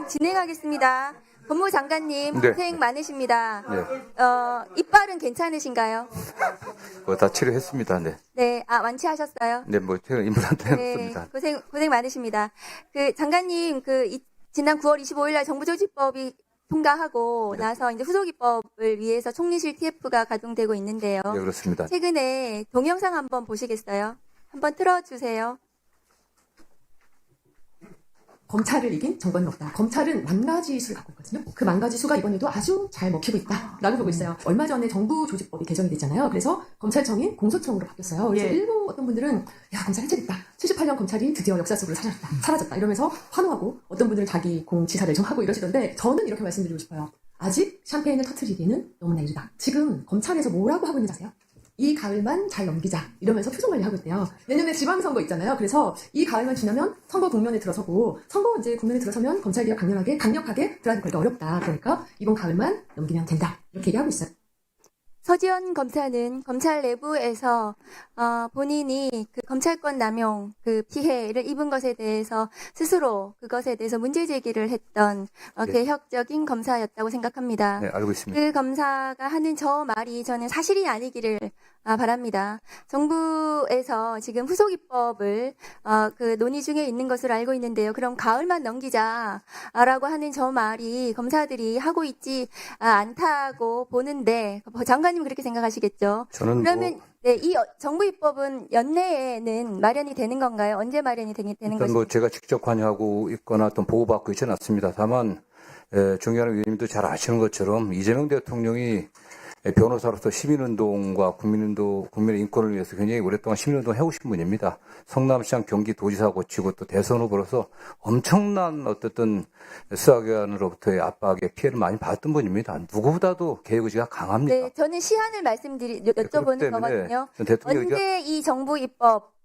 진행하겠습니다. 법무부 장관님 네. 고생 많으십니다. 네. 이빨은 괜찮으신가요? 다 치료했습니다. 네. 네, 완치하셨어요? 네, 제가 임플란트 네, 했습니다. 고생 많으십니다. 장관님, 지난 9월 25일 날 정부조직법이 통과하고 네. 나서 이제 후속입법을 위해서 총리실 TF가 가동되고 있는데요. 네, 그렇습니다. 최근에 동영상 한번 보시겠어요? 한번 틀어주세요. 검찰을 이긴 정권은 없다. 검찰은 만 가지 수를 갖고 있거든요. 그 만 가지 수가 이번에도 아주 잘 먹히고 있다라고 보고 있어요. 얼마 전에 정부조직법이 개정이 됐잖아요. 그래서 검찰청이 공소청으로 바뀌었어요. 그래서 일부 어떤 분들은 야, 검찰 해체됐다. 78년 검찰이 드디어 역사 속으로 사라졌다. 이러면서 환호하고 어떤 분들은 자기 공지사를 좀 하고 이러시던데 저는 이렇게 말씀드리고 싶어요. 아직 샴페인을 터트리기는 너무나 이르다. 지금 검찰에서 뭐라고 하고 있는지 아세요? 이 가을만 잘 넘기자 이러면서 표정 관리하고 있대요. 내년에 지방선거 있잖아요. 그래서 이 가을만 지나면 선거 국면에 들어서고 선거 이제 국면에 들어서면 검찰개혁 강력하게 들어가기가 어렵다. 그러니까 이번 가을만 넘기면 된다. 이렇게 얘기하고 있어요. 서지현 검사는 검찰 내부에서 본인이 그 검찰권 남용 그 피해를 입은 것에 대해서 스스로 그것에 대해서 문제 제기를 했던 네. 개혁적인 검사였다고 생각합니다. 네, 알고 있습니다. 그 검사가 하는 저 말이 저는 사실이 아니기를 바랍니다. 정부에서 지금 후속입법을 논의 중에 있는 것으로 알고 있는데요. 그럼 가을만 넘기자라고 하는 저 말이 검사들이 하고 있지 않다고 보는데 장관님 그렇게 생각하시겠죠? 저는 그러면 네, 이 정부 입법은 연내에는 마련이 되는 건가요? 언제 마련이 되는 일단 것인가요? 제가 직접 관여하고 있거나 어떤 보고받고 있지는 않습니다. 다만 존경하는 위원님도 잘 아시는 것처럼 이재명 대통령이 변호사로서 시민운동과 국민의 인권을 위해서 굉장히 오랫동안 시민운동을 해오신 분입니다. 성남시장 경기도지사 고치고 또 대선 후보로서 엄청난 어쨌든 수사기관으로부터의 압박에 피해를 많이 받았던 분입니다. 누구보다도 개혁 의지가 강합니다. 네, 저는 시한을 여쭤보는 거거든요. 대통령 언제 이 정부 입법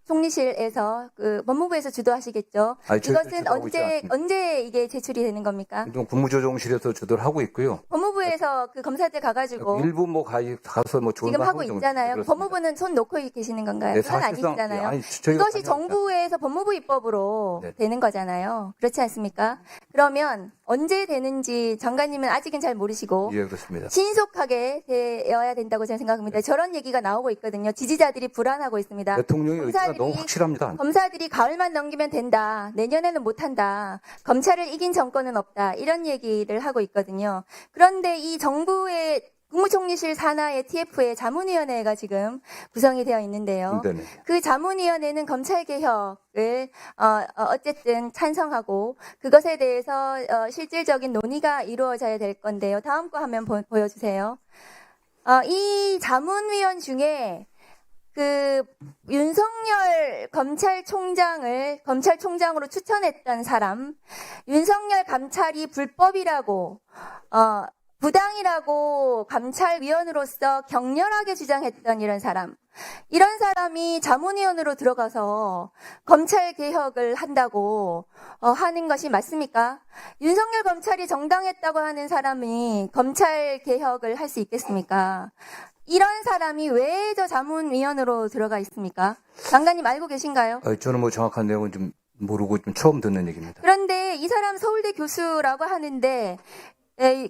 총리실에서 법무부에서 주도하시겠죠? 아니, 저희도 이것은 주도하고 있지 않습니다. 언제 이게 제출이 되는 겁니까? 국무조정실에서 주도를 하고 있고요. 법무부에서 그 검사들 가가지고 일부 가서 좋은 지금 하고 방송 있잖아요. 그렇습니다. 법무부는 손 놓고 계시는 건가요? 네, 그건 사실상, 아니잖아요. 아니, 저희가 이것이 정부에서 법무부 입법으로 네. 되는 거잖아요. 그렇지 않습니까? 그러면 언제 되는지 장관님은 아직은 잘 모르시고 예, 그렇습니다. 신속하게 되어야 된다고 저는 생각합니다. 저런 얘기가 나오고 있거든요. 지지자들이 불안하고 있습니다. 대통령의 의지가 너무 확실합니다. 검사들이 가을만 넘기면 된다. 내년에는 못한다. 검찰을 이긴 정권은 없다. 이런 얘기를 하고 있거든요. 그런데 이 정부의 국무총리실 산하의 TF의 자문위원회가 지금 구성이 되어 있는데요. 네네. 그 자문위원회는 검찰개혁을 어쨌든 찬성하고 그것에 대해서 실질적인 논의가 이루어져야 될 건데요. 다음 거 화면 보여주세요. 이 자문위원 중에 윤석열 검찰총장으로 추천했던 사람, 윤석열 감찰이 불법이라고, 부당이라고 감찰위원으로서 격렬하게 주장했던 이런 사람이 자문위원으로 들어가서 검찰 개혁을 한다고 하는 것이 맞습니까? 윤석열 검찰이 정당했다고 하는 사람이 검찰 개혁을 할 수 있겠습니까? 이런 사람이 왜 저 자문위원으로 들어가 있습니까? 장관님 알고 계신가요? 저는 정확한 내용은 좀 모르고 좀 처음 듣는 얘기입니다. 그런데 이 사람 서울대 교수라고 하는데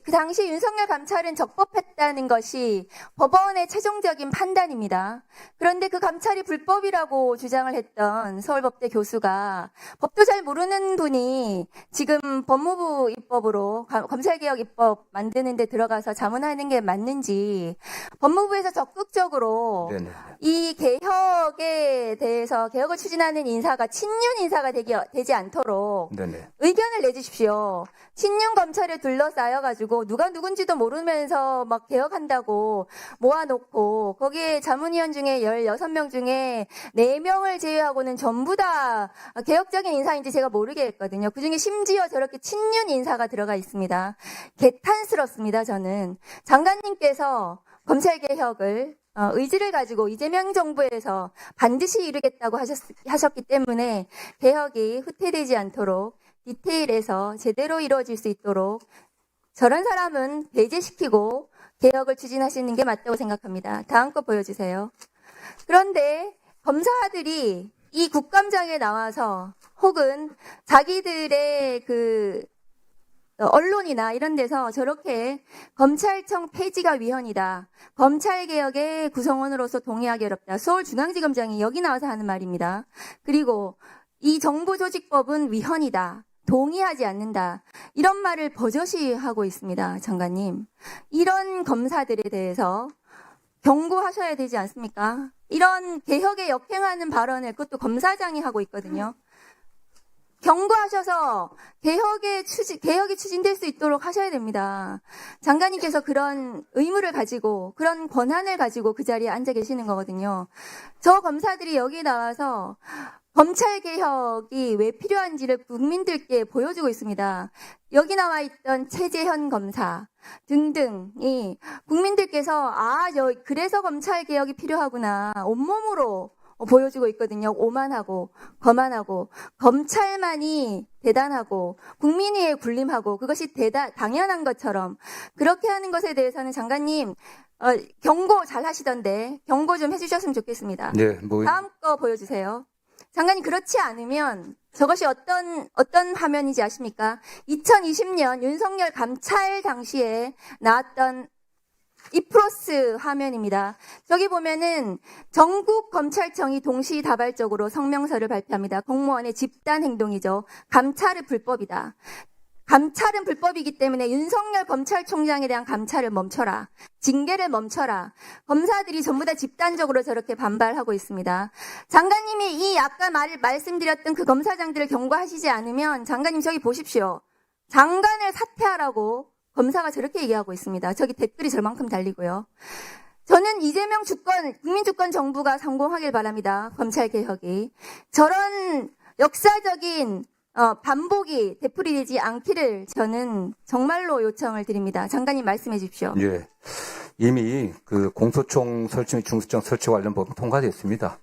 그 당시 윤석열 감찰은 적법했다는 것이 법원의 최종적인 판단입니다. 그런데 그 감찰이 불법이라고 주장을 했던 서울법대 교수가 법도 잘 모르는 분이 지금 법무부 입법으로 검찰개혁 입법 만드는 데 들어가서 자문하는 게 맞는지 법무부에서 적극적으로 네네. 이 개혁에 대해서 개혁을 추진하는 인사가 친윤 인사가 되지 않도록 네네. 의견을 내주십시오. 친윤 검찰에 둘러싸여가지고 누가 누군지도 모르면서 막 개혁한다고 모아놓고 거기에 자문위원 중에 16명 중에 4명을 제외하고는 전부 다 개혁적인 인사인지 제가 모르겠거든요. 그중에 심지어 저렇게 친윤 인사가 들어가 있습니다. 개탄스럽습니다. 저는 장관님께서 검찰개혁을 의지를 가지고 이재명 정부에서 반드시 이루겠다고 하셨기 때문에 개혁이 후퇴되지 않도록 디테일에서 제대로 이루어질 수 있도록 저런 사람은 배제시키고 개혁을 추진하시는 게 맞다고 생각합니다. 다음 거 보여주세요. 그런데 검사들이 이 국감장에 나와서 혹은 자기들의 또 언론이나 이런 데서 저렇게 검찰청 폐지가 위헌이다. 검찰개혁의 구성원으로서 동의하기 어렵다. 서울중앙지검장이 여기 나와서 하는 말입니다. 그리고 이 정부조직법은 위헌이다. 동의하지 않는다. 이런 말을 버젓이 하고 있습니다. 장관님. 이런 검사들에 대해서 경고하셔야 되지 않습니까? 이런 개혁에 역행하는 발언을 그것도 검사장이 하고 있거든요. 경고하셔서 개혁이 추진될 수 있도록 하셔야 됩니다. 장관님께서 그런 의무를 가지고 그런 권한을 가지고 그 자리에 앉아 계시는 거거든요. 저 검사들이 여기 나와서 검찰 개혁이 왜 필요한지를 국민들께 보여주고 있습니다. 여기 나와 있던 최재현 검사 등등이 국민들께서 그래서 검찰 개혁이 필요하구나 온몸으로 보여주고 있거든요. 오만하고 거만하고 검찰만이 대단하고 국민위에 군림하고 그것이 당연한 것처럼 그렇게 하는 것에 대해서는 장관님 경고 잘 하시던데 경고 좀 해주셨으면 좋겠습니다. 네, 다음 거 보여주세요. 장관님 그렇지 않으면 저것이 어떤 화면인지 아십니까? 2020년 윤석열 감찰 당시에 나왔던 이프로스 화면입니다. 저기 보면은 전국 검찰청이 동시다발적으로 성명서를 발표합니다. 공무원의 집단 행동이죠. 감찰은 불법이다. 감찰은 불법이기 때문에 윤석열 검찰총장에 대한 감찰을 멈춰라. 징계를 멈춰라. 검사들이 전부 다 집단적으로 저렇게 반발하고 있습니다. 장관님이 이 아까 말씀드렸던 그 검사장들을 경고하시지 않으면 장관님 저기 보십시오. 장관을 사퇴하라고 검사가 저렇게 얘기하고 있습니다. 저기 댓글이 저만큼 달리고요. 저는 이재명 국민주권 정부가 성공하길 바랍니다. 검찰개혁이. 저런 역사적인 반복이 되풀이되지 않기를 저는 정말로 요청을 드립니다. 장관님 말씀해 주십시오. 예. 이미 그 공소청 설치 및 중수청 설치 관련 법은 통과됐습니다.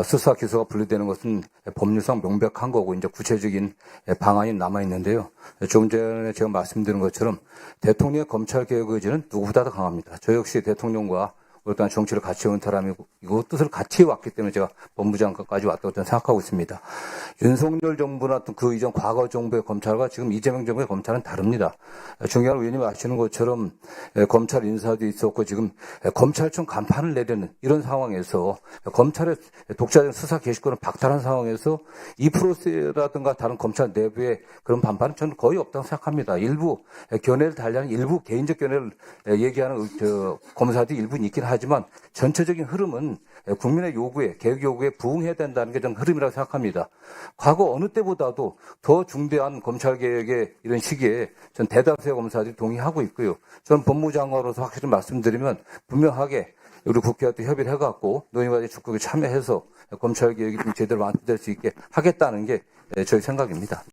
수사 기소가 분리되는 것은 법률상 명백한 거고 이제 구체적인 방안이 남아 있는데요. 조금 전에 제가 말씀드린 것처럼 대통령의 검찰 개혁 의지는 누구보다도 강합니다. 저 역시 대통령과 오랫동안 정치를 같이 해온 사람이고 이거 뜻을 같이 해왔기 때문에 제가 법무장관까지 왔다고 저는 생각하고 있습니다. 윤석열 정부나 또 그 이전 과거 정부의 검찰과 지금 이재명 정부의 검찰은 다릅니다. 중요한 의원님이 아시는 것처럼 검찰 인사도 있었고 지금 검찰청 간판을 내려는 이런 상황에서 검찰의 독자적인 수사 개시권을 박탈한 상황에서 2%라든가 다른 검찰 내부의 그런 반발은 저는 거의 없다고 생각합니다. 일부 견해를 달리하는 일부 개인적 견해를 얘기하는 검사들이 일부 있긴 하지만 전체적인 흐름은 국민의 요구에 개혁 요구에 부응해야 된다는 게 저는 흐름이라고 생각합니다. 과거 어느 때보다도 더 중대한 검찰개혁의 이런 시기에 전 대다수의 검사들이 동의하고 있고요. 저는 법무장관으로서 확실히 말씀드리면 분명하게 우리 국회와 또 협의를 해갖고 노인과의 적극에 참여해서 검찰개혁이 좀 제대로 완수될 수 있게 하겠다는 게 저희 생각입니다.